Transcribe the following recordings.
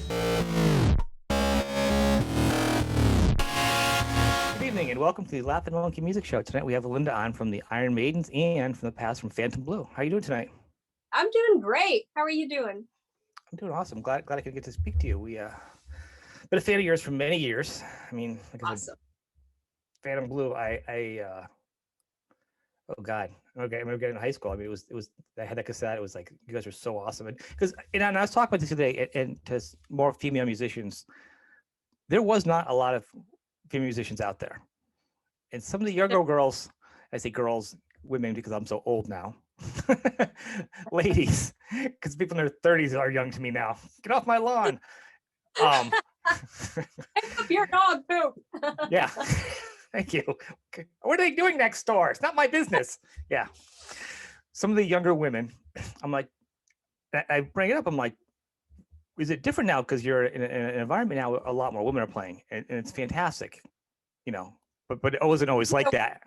Good evening and welcome to the Laughing Monkey Music Show. Tonight we have Linda on from the Iron Maidens and from the past from Phantom Blue. How are you doing tonight? I'm doing great. How are you doing? I'm doing awesome. Glad I could get to speak to you. We been a fan of yours for many years. I mean, like I said, Awesome. Phantom Blue. Oh God, okay. I remember getting in high school. I mean, it was. I had that cassette. It was like you guys were so awesome. And because and I was talking about this today, and to more female musicians, there was not a lot of female musicians out there, and some of the younger girls. I say girls, women because I'm so old now. Ladies, because people in their 30s are young to me now. Get off my lawn. Pick up your dog poop. Yeah. Thank you. What are they doing next door? It's not my business. Yeah. Some of the younger women, I'm like, I bring it up. I'm like, is it different now? Because you're in an environment now, a lot more women are playing, and it's fantastic, but it wasn't always like that.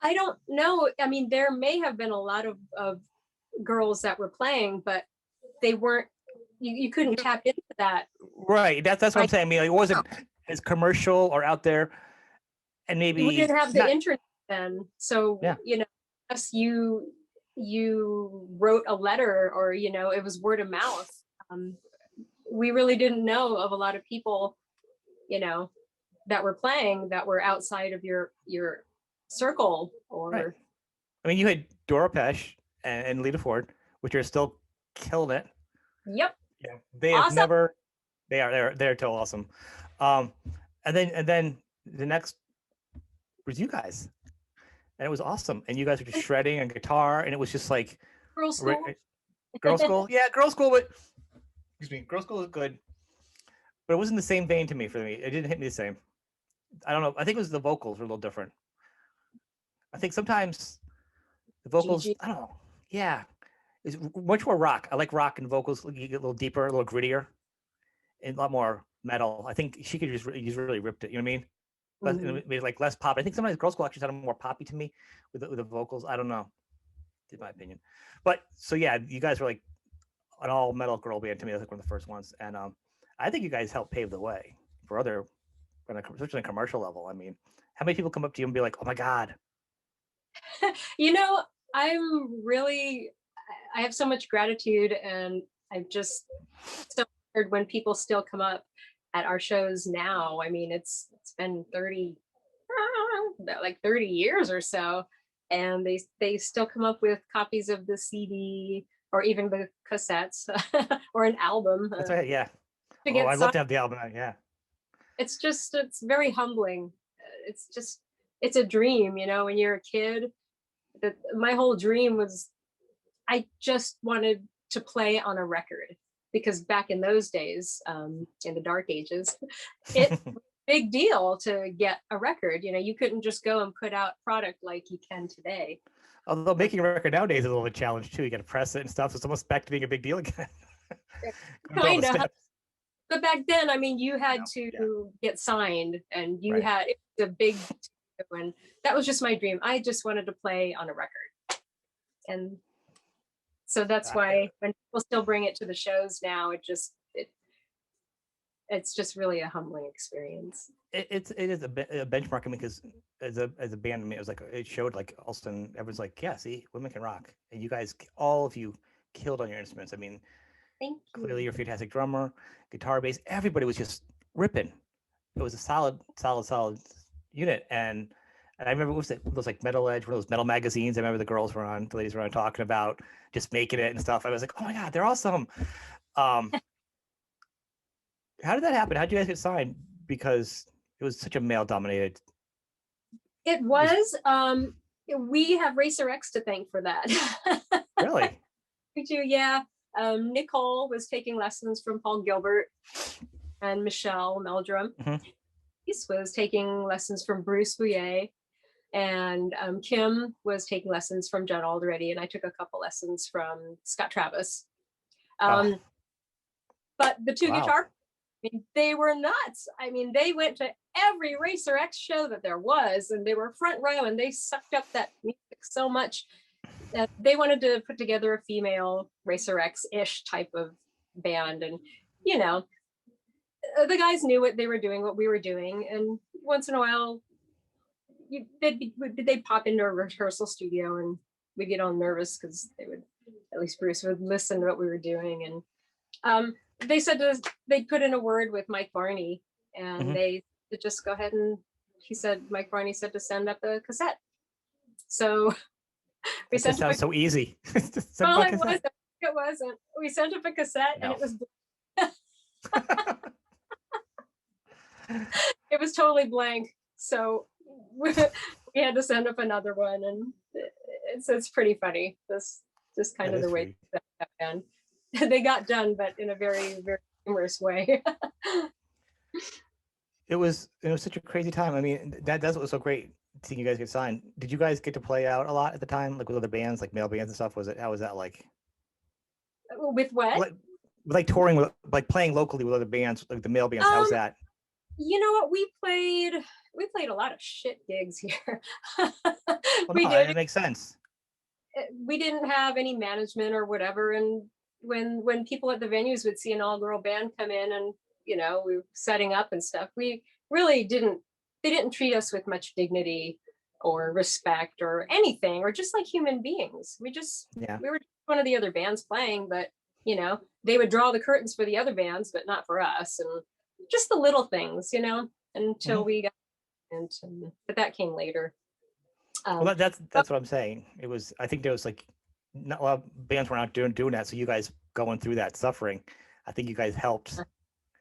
I don't know. I mean, there may have been a lot of girls that were playing, but they weren't, you couldn't tap into that. Right. That's what I'm saying. I mean, like, it wasn't as commercial or out there. And maybe we didn't have the internet then. So, yeah. Unless you wrote a letter or, it was word of mouth. We really didn't know of a lot of people, that were playing that were outside of your circle or. Right. I mean, you had Dora Pesh and Lita Ford, which are still killing it. Yep. Yeah. They have never. They're too awesome. And then the next was you guys, and it was awesome. And you guys were just shredding on guitar, and it was just like girl school. Girl school, yeah, girl school. But excuse me, girl school is good, but it wasn't the same vein to me. For me, it didn't hit me the same. I don't know. I think it was the vocals were a little different. I think sometimes the vocals, Gigi. I don't know. Yeah, it's much more rock. I like rock and vocals. You get a little deeper, a little grittier, and a lot more metal. I think she could just really ripped it. You know what I mean? Maybe like less pop. I think sometimes girl school actually sounded more poppy to me with the vocals. I don't know, in my opinion. But so yeah, you guys were like an all metal girl band to me. I was like one of the first ones, and I think you guys helped pave the way for other, especially on a commercial level. I mean, how many people come up to you and be like, "Oh my God"? I have so much gratitude, and I've just so honored when people still come up at our shows now. I mean, it's been 30 years or so, and they still come up with copies of the CD or even the cassettes or an album. That's right, yeah. I'd love to have the album. Yeah. It's very humbling. It's a dream, when you're a kid. My whole dream was I just wanted to play on a record, because back in those days, in the dark ages, it was a big deal to get a record. You couldn't just go and put out product like you can today. Although making a record nowadays is a little bit of a challenge too. You got to press it and stuff. So it's almost back to being a big deal again. Kind of. But back then, I mean, you had to get signed, and it was a big, and that was just my dream. I just wanted to play on a record. And so that's why when people still bring it to the shows now, it's just really a humbling experience. It is a benchmark. I mean, because as a band, I mean, it was like it showed like Alston. Everyone's like, yeah, see, women can rock, and you guys, all of you, killed on your instruments. I mean, clearly you're a fantastic drummer, guitar, bass. Everybody was just ripping. It was a solid unit, and I remember it was like Metal Edge, one of those metal magazines. I remember the ladies were on talking about just making it and stuff. I was like, oh my God, they're awesome. How did that happen? How did you guys get signed? Because it was such a male-dominated. It was. We have Racer X to thank for that. Really? We do, yeah. Nicole was taking lessons from Paul Gilbert, and Michelle Meldrum. Mm-hmm. He was taking lessons from Bruce Bouillet, and Kim was taking lessons from Judd Alderete, and I took a couple lessons from Scott Travis. But the two guitar, I mean, they were nuts. I mean, they went to every Racer X show that there was, and they were front row, and they sucked up that music so much that they wanted to put together a female Racer X-ish type of band. And, the guys knew what they were doing, what we were doing, and once in a while, they'd pop into a rehearsal studio, and we'd get all nervous because they would, at least Bruce would listen to what we were doing, and they said they'd put in a word with Mike Varney, and they just go ahead and Mike Varney said to send up a cassette. So we sent. Sounds so easy. Well, it wasn't. It wasn't. We sent up a cassette, and it was. It was totally blank. So we had to send up another one, and it's pretty funny. This just kind of the way that happened. They got done, but in a very, very humorous way. It was such a crazy time. I mean, that's what was so great seeing you guys get signed. Did you guys get to play out a lot at the time, like with other bands, like male bands and stuff? How was that like? With what? Like touring with, like playing locally with other bands, like the male bands. How's that? You know what? We played a lot of shit gigs here. It makes sense. We didn't have any management or whatever, and when people at the venues would see an all-girl band come in, and we were setting up and stuff, we really they didn't treat us with much dignity or respect or anything, or just like human beings. We were one of the other bands playing, but they would draw the curtains for the other bands, but not for us, and just the little things, until we got into, but that came later. Well, that's what I'm saying. I think there was like not a lot of bands were not doing that. So you guys going through that suffering, I think you guys helped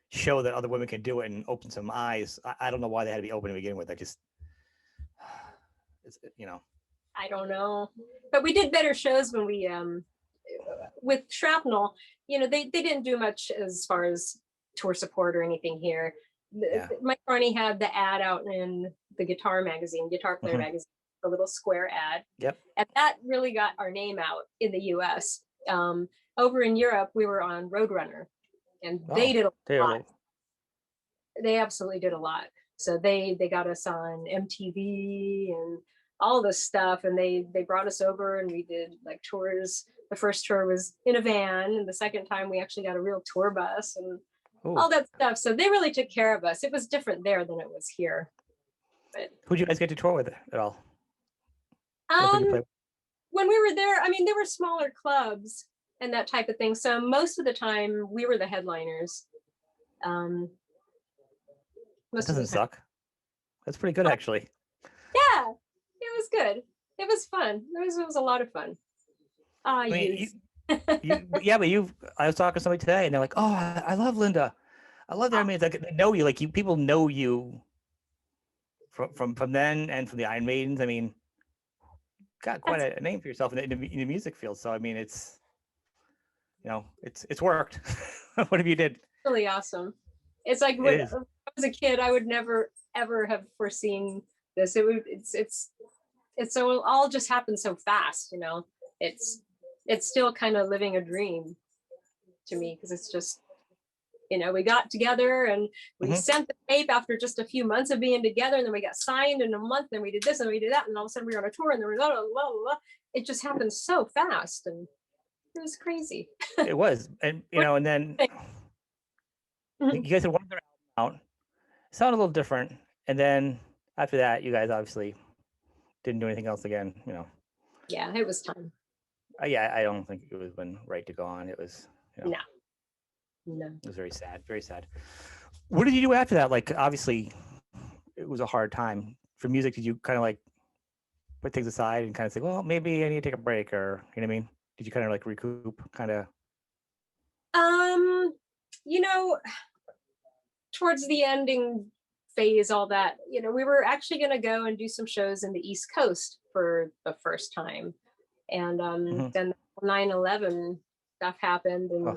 show that other women can do it and open some eyes. I don't know why they had to be open to begin with. I don't know, but we did better shows when we with Shrapnel. They didn't do much as far as tour support or anything here. Mike Barney had the ad out in the Guitar Player magazine, a little square ad. Yep. And that really got our name out in the US. Over in Europe, we were on Roadrunner, and they did a lot. They absolutely did a lot. So they got us on MTV and all this stuff, and they brought us over, and we did like tours. The first tour was in a van, and the second time we actually got a real tour bus and all that stuff. So they really took care of us. It was different there than it was here. But who'd you guys get to tour with at all? When we were there, I mean, there were smaller clubs and that type of thing. So most of the time we were the headliners. That doesn't suck. That's pretty good, actually. Yeah, it was good. It was fun. It was a lot of fun. But I was talking to somebody today, and they're like, "Oh, I love Linda. I love the Iron Maidens. They know you. Like people know you from then and from the Iron Maidens. I mean, got quite a name for yourself in the music field. So I mean, it's worked. Whatever you did, really awesome. It's like when I was a kid, I would never ever have foreseen this. It's so it all just happened so fast. It's still kind of living a dream to me, because it's just, we got together and we sent the tape after just a few months of being together, and then we got signed in a month, and we did this and we did that, and all of a sudden we were on a tour, and there was blah, blah, blah, blah. It just happened so fast, and it was crazy. It was, and and then you guys had one other album out, it sounded a little different, and then after that, you guys obviously didn't do anything else again. Yeah, it was time. I don't think it was right to go on. It was no. It was very sad, very sad. What did you do after that? Like, obviously, it was a hard time for music. Did you kind of like put things aside and kind of say, well, maybe I need to take a break, or you know what I mean? Did you kind of like recoup, kind of? Towards the ending phase, all that, we were actually going to go and do some shows in the East Coast for the first time. And then 9/11 stuff happened and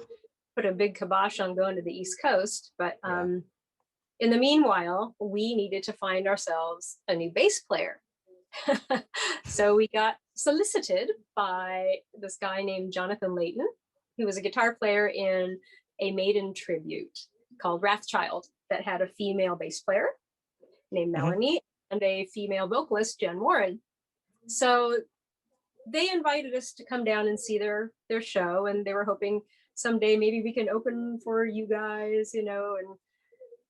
put a big kibosh on going to the East Coast. But in the meanwhile, we needed to find ourselves a new bass player. So we got solicited by this guy named Jonathan Layton, who was a guitar player in a Maiden tribute called Wrathchild that had a female bass player named Melanie and a female vocalist, Jen Warren. So they invited us to come down and see their show, and they were hoping someday maybe we can open for you guys, and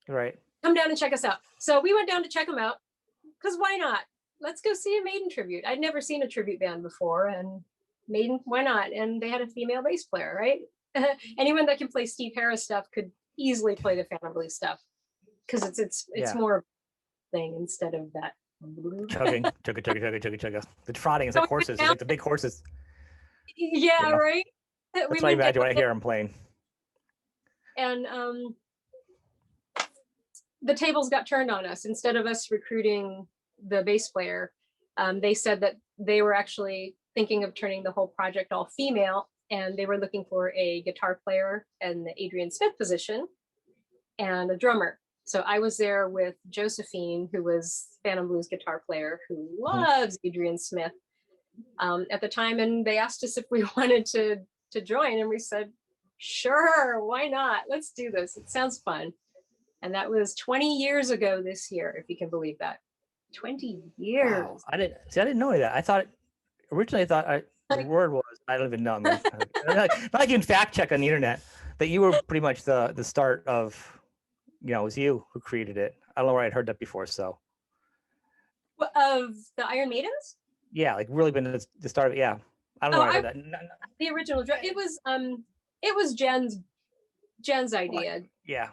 Right. Come down and check us out. So we went down to check them out because why not? Let's go see a Maiden tribute. I'd never seen a tribute band before, and Maiden, why not? And they had a female bass player, right? Anyone that can play Steve Harris stuff could easily play the Phantom Blue stuff because it's more of a thing instead of that chugging, chugga. The trotting is like horses. It's like the big horses. Yeah, you know? Right. That's why I imagine when I hear them playing. And the tables got turned on us. Instead of us recruiting the bass player, they said that they were actually thinking of turning the whole project all female, and they were looking for a guitar player in the Adrian Smith position and a drummer. So I was there with Josephine, who was Phantom Blue's guitar player, who loves Adrian Smith at the time, and they asked us if we wanted to join, and we said, sure, why not? Let's do this. It sounds fun. And that was 20 years ago this year, if you can believe that. 20 years. Wow. I didn't know that. I thought originally the word was, I don't even know. I mean, not like you can fact check on the internet, that you were pretty much the start of, it was you who created it. I don't know where I'd heard that before. So of the Iron Maidens? Yeah, like really been the start of it. Yeah. I don't know where I heard that. The original it was Jen's idea. Well, yeah.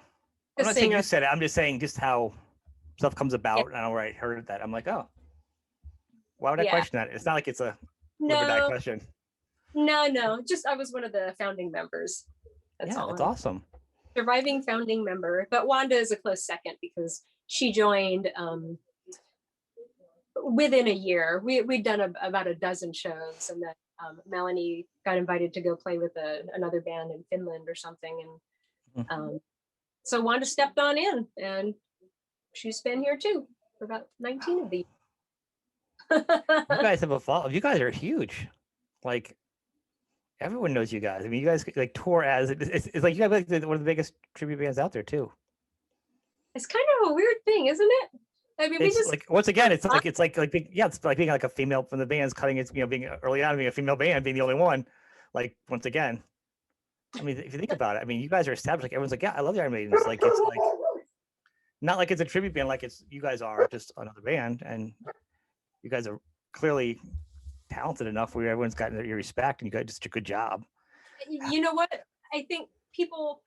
I'm not saying you said it. I'm just saying just how stuff comes about. Yeah. I don't know where I heard that. I'm like, oh, why would I question that? It's not like it's a question. No. Just I was one of the founding members. That's all. That's awesome. Surviving founding member, but Wanda is a close second because she joined within a year. We'd done about a dozen shows, and then Melanie got invited to go play with another band in Finland or something, and so Wanda stepped on in, and she's been here too for about 19 of these. You guys have evolved. You guys are huge. Like, everyone knows you guys. I mean, you guys like tour as it's like you have like one of the biggest tribute bands out there too. It's kind of a weird thing, isn't it? I mean, it's like once again, it's like it's like being like a female from the band's cutting its, being early on being a female band, being the only one. Like once again, I mean, if you think about it, I mean, you guys are established. Like everyone's like, yeah, I love the Iron Maidens. Like it's like not like it's a tribute band, like it's you guys are just another band, and you guys are clearly talented enough where everyone's gotten your respect, and you guys did such a good job. You know what? I think people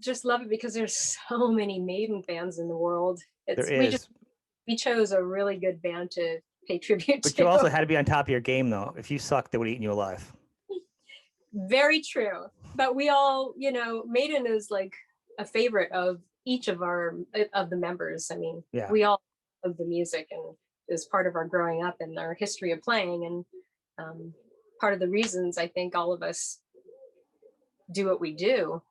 just love it because there's so many Maiden fans in the world. We chose a really good band to pay tribute to. But you also had to be on top of your game, though. If you sucked, they would have eaten you alive. Very true. But we all, Maiden is like a favorite of each of the members. I mean, we all love the music, and is part of our growing up and our history of playing, and part of the reasons I think all of us do what we do.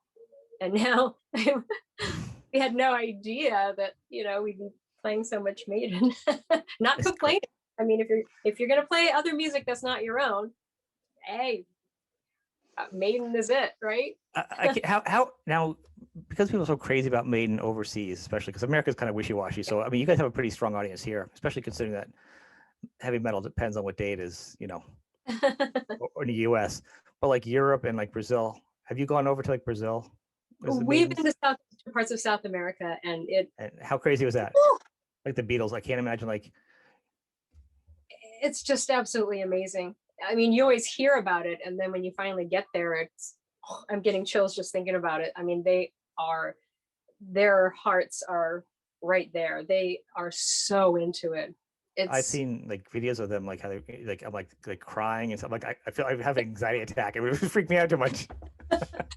And now we had no idea that we'd be playing so much Maiden. Not complaining. I mean, if you're gonna play other music that's not your own, hey, Maiden is it, right? How now, because people are so crazy about Maiden overseas, especially because America's kind of wishy-washy. So I mean, you guys have a pretty strong audience here, especially considering that heavy metal depends on what day it is, or in the US. But like Europe and like Brazil, have you gone over to like Brazil? We've been to parts of South America, and how crazy was that? Like the Beatles, I can't imagine. Like, it's just absolutely amazing. I mean, you always hear about it, and then when you finally get there, I'm getting chills just thinking about it. I mean, their hearts are right there. They are so into it. I've seen like videos of them, like how they like I'm like crying and stuff. Like I feel I have an anxiety attack. It would freak me out too much.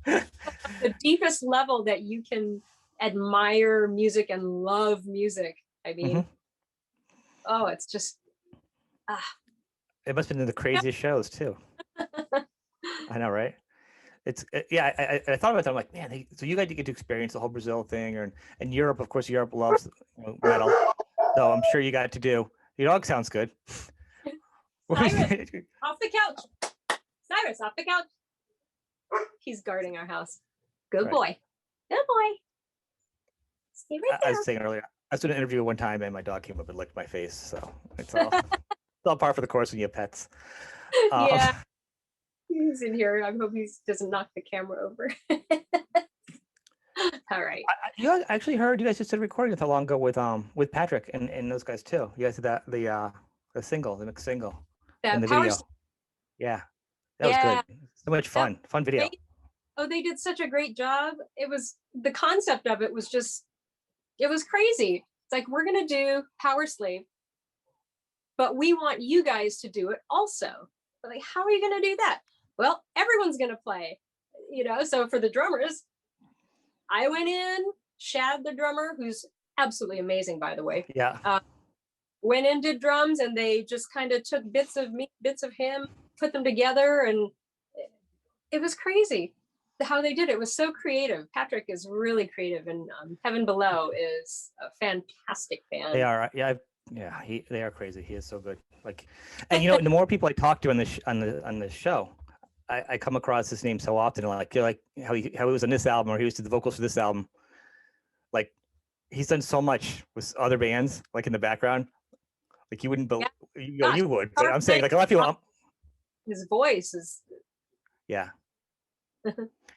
The deepest level that you can admire music and love music. I mean, oh, it's just It must have been the craziest shows too. I know, right? I thought about that. I'm like, man, so you guys get to experience the whole Brazil thing, and Europe, of course. Europe loves metal, so I'm sure you got to do. Your dog sounds good. Cyrus, off the couch. Cyrus, off the couch. He's guarding our house. Good boy. Good boy. Stay right there. I was saying earlier, I was doing an interview one time, and my dog came up and licked my face. So it's all it's all par for the course when you have pets. Yeah. He's in here. I hope he doesn't knock the camera over. All right. You guys actually heard you guys just did a recording not long ago with Patrick and those guys too. You guys did that the single, the mixed single in That the power. video. Yeah, that was Yeah. good. So much That fun video. they did such a great job. It was, the concept of it was just, it was crazy. It's like, we're gonna do Power Slave, but we want you guys to do it also. But like, how are you gonna do that? Well, everyone's gonna play, so for the drummers, I went in, Shad, the drummer, who's absolutely amazing, by the way. Yeah. Went in, did drums, and they just kind of took bits of me, bits of him, put them together, and it was crazy how they did it. It was so creative. Patrick is really creative, and Heaven Below is a fantastic band. They are. Yeah. They are crazy. He is so good. Like, and the more people I talk to on the show, I come across his name so often. Like, how he was on this album, or he was to the vocals for this album. Like, he's done so much with other bands, like in the background. Like, you wouldn't believe, you would, but I'm saying, like, a lot of people. His voice is. Yeah.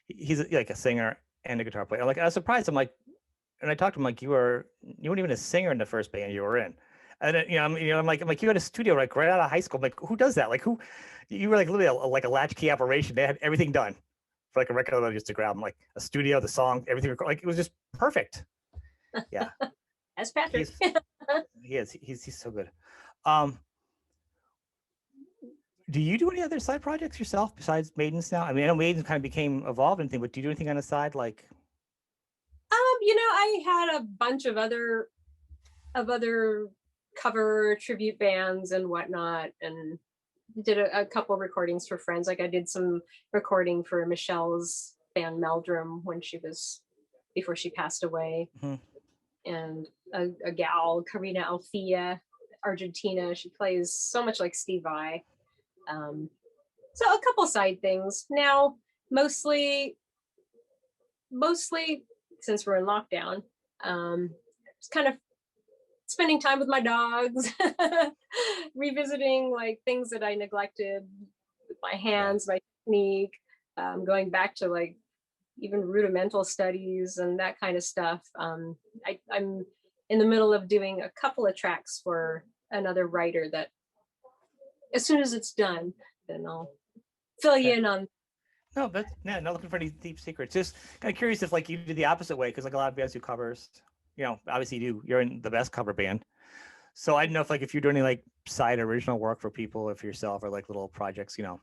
He's like a singer and a guitar player. Like, I was surprised. I'm like, and I talked to him like, you weren't even a singer in the first band you were in. And then, I'm like, you had a studio like right out of high school. I'm like, who does that? Like, who? You were like literally like a latchkey operation. They had everything done for like a record label just to grab them, like a studio, the song, everything. Like, it was just perfect. Yeah. That's Patrick. He's so good. Do you do any other side projects yourself besides Maidens now? I mean, I know Maidens kind of became evolved and thing, but do you do anything on the side? Like, I had a bunch of other cover tribute bands and whatnot, and did a couple recordings for friends. Like, I did some recording for Michelle's band Meldrum before she passed away. Mm-hmm. And a gal, Karina Alfia, Argentina. She plays so much like Steve Vai. So a couple side things. Now, mostly since we're in lockdown, just kind of spending time with my dogs, revisiting like things that I neglected with my hands, my technique, going back to like even rudimental studies and that kind of stuff. I'm in the middle of doing a couple of tracks for another writer that as soon as it's done, then I'll fill you in on. No, but not looking for any deep secrets. Just kind of curious if like you do the opposite way, because like a lot of bands do covers. Obviously you're in the best cover band. So I don't know if you're doing any like side original work for people, or for yourself, or like little projects, on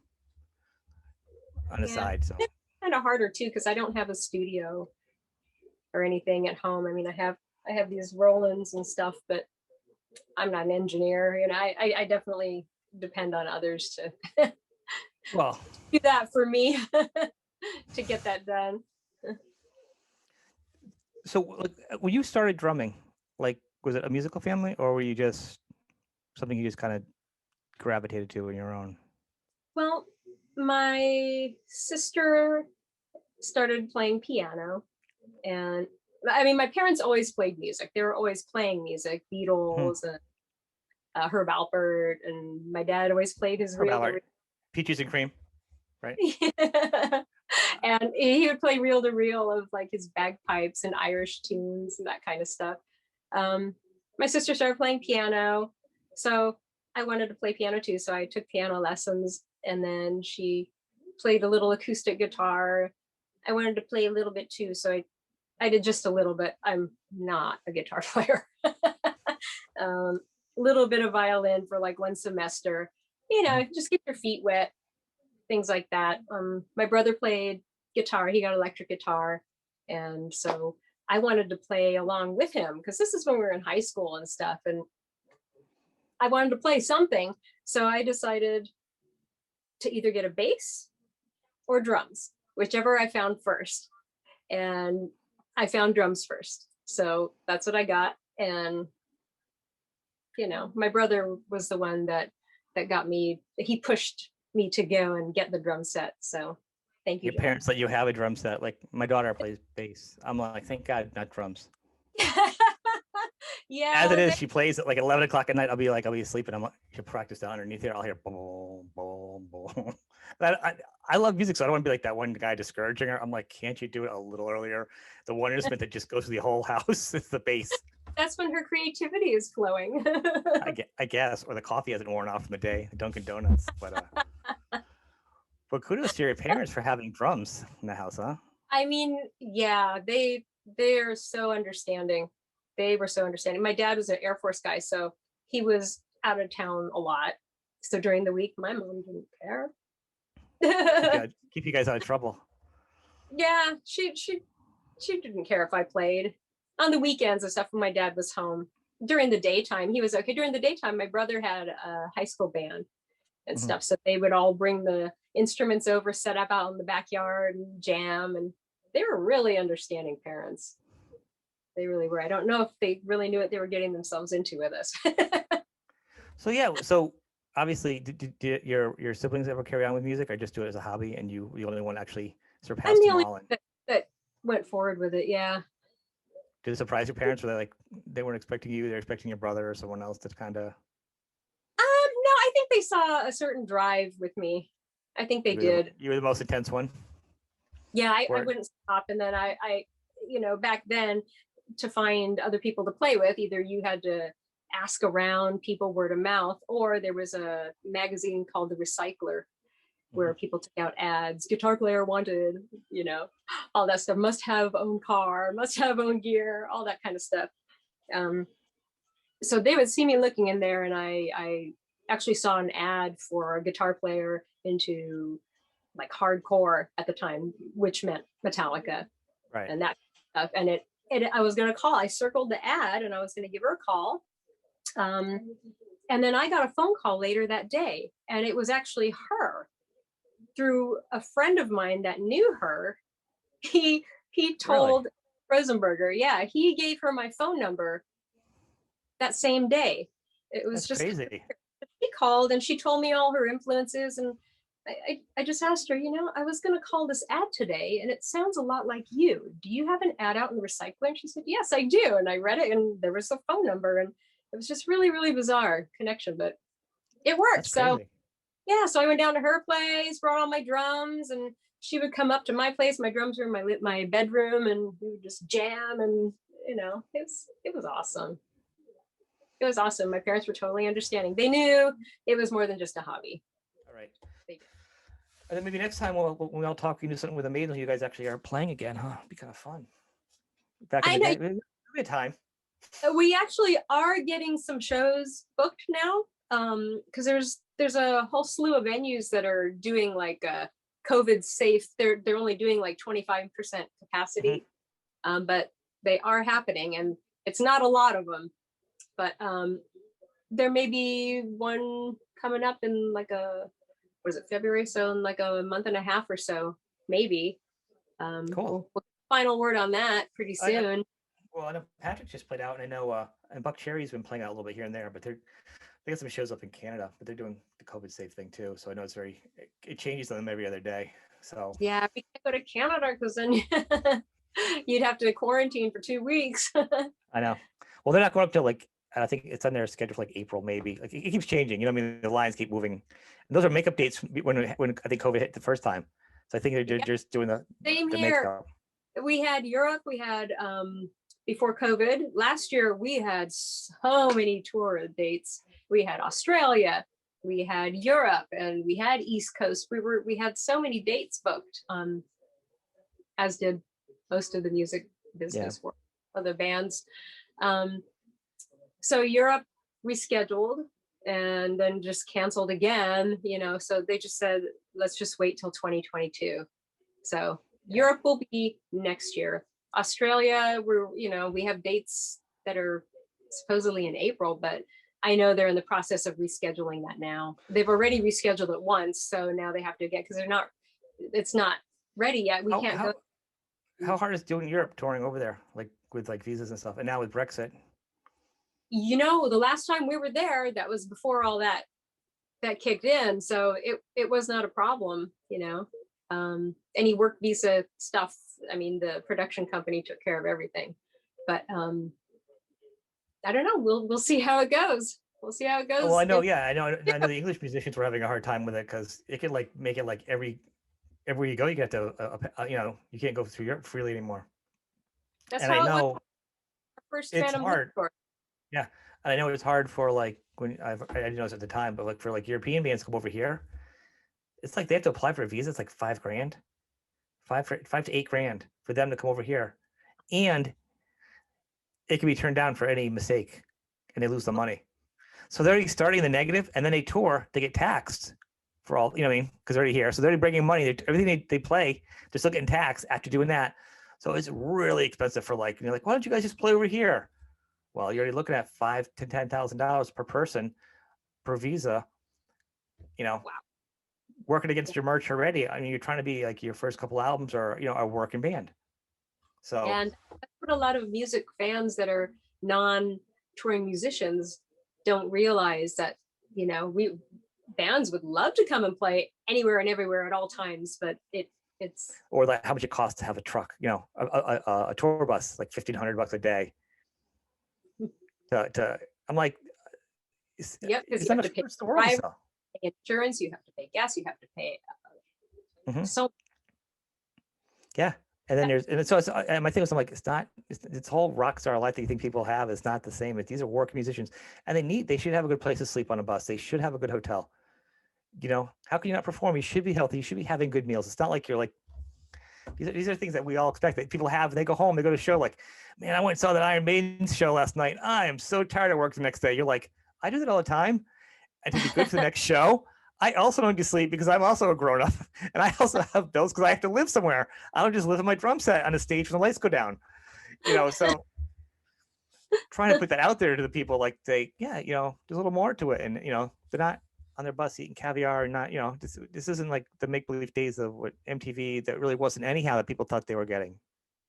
the side. So it's kind of harder too, because I don't have a studio or anything at home. I mean, I have these Rolands and stuff, but I'm not an engineer. I definitely depend on others to do that for me to get that done. So when you started drumming, like, was it a musical family, or were you just something you just kind of gravitated to on your own? Well, my sister started playing piano, and I mean, my parents always played music. They were always playing music, Beatles and Herb Alpert, and my dad always played his Peaches and Cream, right? And he would play reel to reel of like his bagpipes and Irish tunes and that kind of stuff. My sister started playing piano, so I wanted to play piano too. So I took piano lessons, and then she played a little acoustic guitar. I wanted to play a little bit too, so I did just a little bit. I'm not a guitar player. Little bit of violin for like one semester. Just get your feet wet, things like that. My brother played guitar. He got electric guitar, and so I wanted to play along with him, because this is when we were in high school and stuff, and I wanted to play something. So I decided to either get a bass or drums, whichever I found first. And I found drums first. So that's what I got. And, my brother was the one that got me, he pushed me to go and get the drum set. So thank you. Your parents let you have a drum set. Like, my daughter plays bass. I'm like, thank God, not drums. Yeah, As it well, is, she plays at like 11 o'clock at night. I'll be asleep, and she'll practice down underneath here. I'll hear boom, boom, boom. I love music, so I don't want to be like that one guy discouraging her. I'm like, can't you do it a little earlier? The one instrument that just goes through the whole house is the bass. that's when her creativity is flowing. I guess, or the coffee hasn't worn off from the day, Dunkin' Donuts. But kudos to your parents for having drums in the house, huh? I mean, yeah, they're so understanding. They were so understanding. My dad was an Air Force guy, so he was out of town a lot. So during the week, my mom didn't care. Keep you guys out of trouble. Yeah, she didn't care if I played on the weekends and stuff when my dad was home. During the daytime, he was okay. During the daytime, my brother had a high school band and stuff, so they would all bring the instruments over, set up out in the backyard and jam, and they were really understanding parents. They really were. I don't know if they really knew what they were getting themselves into with us. So obviously, did your siblings ever carry on with music, or just do it as a hobby, and you the only one actually surpassed I'm the them only all? that went forward with it. Yeah. Did it surprise your parents? Were they like, they weren't expecting you, they're expecting your brother or someone else to kind of? No, I think they saw a certain drive with me. I think they did. You were the most intense one. Yeah, I wouldn't stop. And then I, back then, to find other people to play with, either you had to ask around people word of mouth, or there was a magazine called The Recycler where people took out ads, guitar player wanted, all that stuff, must have own car, must have own gear, all that kind of stuff. So they would see me looking in there, and I actually saw an ad for a guitar player into like hardcore at the time, which meant Metallica, right? And that stuff. And I was going to call. I circled the ad, and I was going to give her a call. And then I got a phone call later that day, and it was actually her through a friend of mine that knew her. He told Rosenberger, yeah, he gave her my phone number that same day. It was just crazy. She called and she told me all her influences, and I just asked her, I was going to call this ad today, and it sounds a lot like you. Do you have an ad out in the recycling? And she said, yes, I do. And I read it, and there was a phone number, and it was just really, really bizarre connection, but it worked. So yeah, so I went down to her place, brought all my drums, and she would come up to my place. My drums were in my bedroom, and we would just jam, and it was awesome. It was awesome. My parents were totally understanding. They knew it was more than just a hobby. All right. And then maybe next time when we all talk, you do something with the Maidens, you guys actually are playing again, huh? It'd be kind of fun. Back in the day, it'd be a time. We actually are getting some shows booked now, because there's a whole slew of venues that are doing like COVID safe. They're only doing like 25% capacity, but they are happening, and it's not a lot of them. But there may be one coming up in like February? So in like a month and a half or so, maybe. Cool. We'll final word on that pretty soon. I know Patrick just played out, and I know and Buck Cherry's been playing out a little bit here and there, but they got some shows up in Canada, but they're doing the COVID safe thing too. So I know it changes on them every other day. So yeah, we can't go to Canada because then you'd have to quarantine for 2 weeks. I know. Well, they're not going up till I think it's on their schedule for like April, maybe. Like it keeps changing. I mean, the lines keep moving. And those are makeup dates when I think COVID hit the first time. So I think they're just doing the same the here. makeup. We had Europe. We had before COVID. Last year we had so many tour dates. We had Australia, we had Europe, and we had East Coast. We had so many dates booked. As did most of the music business world, other bands. So Europe rescheduled and then just canceled again, so they just said, let's just wait till 2022. So Europe will be next year. Australia, we have dates that are supposedly in April, but I know they're in the process of rescheduling that now. They've already rescheduled it once, so now they have to because it's not ready yet. We can't go. How hard is doing Europe touring over there, like with like visas and stuff, and now with Brexit? The last time we were there, that was before all that kicked in, so it was not a problem. Any work visa stuff, I mean, the production company took care of everything, but I don't know. We'll see how it goes. We'll see how it goes. Well, I know. Yeah, I know. I know the English musicians were having a hard time with it because it could like make it like everywhere you go, you get to you know, you can't go through Europe freely anymore. That's And I how it was know our first it's Phantom Blue hard. tour. Yeah, and I know it's hard for like when I didn't know this at the time, but like for like European bands to come over here, it's like they have to apply for a visa. It's like $5,000, 5 to 8 grand for them to come over here, and it can be turned down for any mistake, and they lose the money. So they're already starting the negative, and then they tour, they get taxed for all, you know what I mean? Because they're already here. So they're already bringing money. Everything they play, they're still getting taxed after doing that. So it's really expensive for like, you're like, why don't you guys just play over here? Well, you're already looking at $5,000 to $10,000 per person per visa, you know, Wow. working against your merch already. I mean, you're trying to be like your first couple albums or, you know, a working band. So, And that's what a lot of music fans that are non-touring musicians don't realize, that, you know, bands would love to come and play anywhere and everywhere at all times, but it's or like how much it costs to have a truck, you know, a tour bus, like $1,500 a day. I'm like, yep, because it's you not have to pay the world. driver, insurance, you have to pay gas, you have to pay so yeah. And then and my thing was, I'm like, it's whole rock star life that you think people have is not the same. These are working musicians, and they should have a good place to sleep on a bus. They should have a good hotel. You know, how can you not perform? You should be healthy. You should be having good meals. It's not like you're like, these are things that we all expect that people have. They go home, they go to a show like, man, I went and saw that Iron Maidens show last night. I am so tired of work the next day. You're like, I do that all the time. And to be good for the next show, I also don't get sleep because I'm also a grown up and I also have bills because I have to live somewhere. I don't just live in my drum set on a stage when the lights go down, you know. So trying to put that out there to the people, like yeah, you know, there's a little more to it, and you know, they're not on their bus eating caviar, and not, you know, this isn't like the make believe days of what MTV that really wasn't anyhow that people thought they were getting.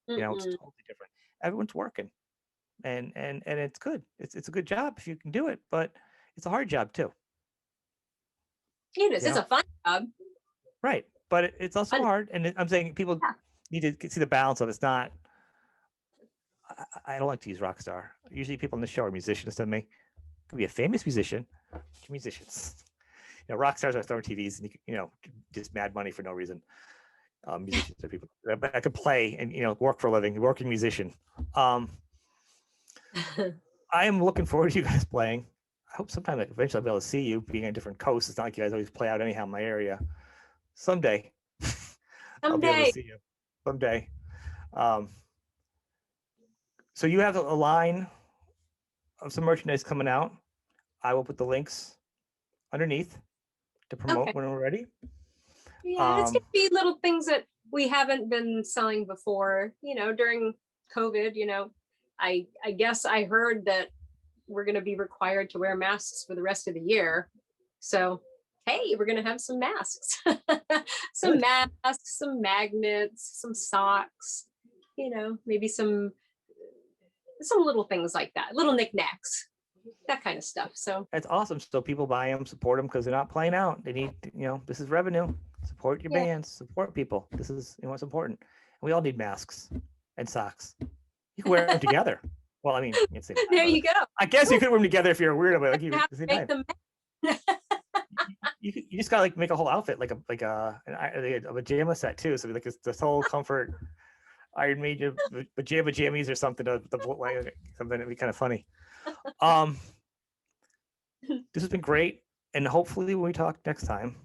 You know, it's totally different. Everyone's working, and it's good. It's a good job if you can do it, but it's a hard job too. it is. It's a fun job. Right. But it's also hard. And I'm saying people need to see the balance of it. It's not, I don't like to use rock star. Usually people on the show are musicians to me. Could be a famous musician, musicians. You know, rock stars are throwing TVs and, you know, just mad money for no reason. Musicians are people that could play and, you know, work for a living, working musician. I am looking forward to you guys playing. I hope sometime eventually I'll be able to see you being on a different coast. It's not like you guys always play out anyhow in my area. Someday. I'll be able to see you. Someday. So you have a line of some merchandise coming out. I will put the links underneath to promote when we're ready. Yeah, it's gonna be little things that we haven't been selling before. You know, during COVID, you know, I guess I heard that we're gonna be required to wear masks for the rest of the year. So hey, we're gonna have some masks, some masks, some magnets, some socks. You know, maybe some little things like that, little knickknacks, that kind of stuff. So that's awesome. So people buy them, support them because they're not playing out. They need, you know, this is revenue. Support your bands, support people. This is, you know, what's important. And we all need masks and socks. You can wear them together. Well, I mean, there you go. I guess you could wear them together if you're a weirdo, but like you make them. You just gotta like make a whole outfit, like a pajama set too. So like this whole comfort Iron Maiden pajama jammies or something. Something that'd be kind of funny. This has been great, and hopefully when we talk next time,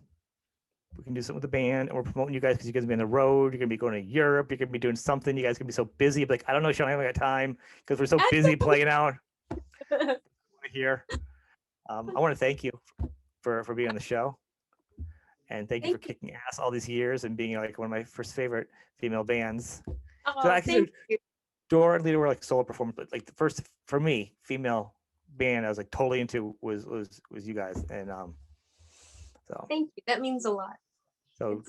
we can do something with the band, and we're promoting you guys because you guys will be on the road. You're gonna be going to Europe. You're gonna be doing something. You guys are gonna be so busy. Like, I don't know, Sean, I haven't got time because we're so busy playing out here. I want to thank you for being on the show, and thank you for kicking ass all these years and being like one of my first favorite female bands. So thank you. Dora and Lita were like solo performers, but like the first for me female band I was like totally into was you guys, and so thank you. That means a lot. So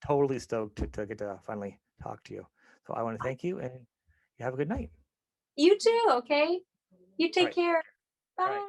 totally stoked to get to finally talk to you. So I want to thank you, and you have a good night. You too. Okay. You take care. Bye.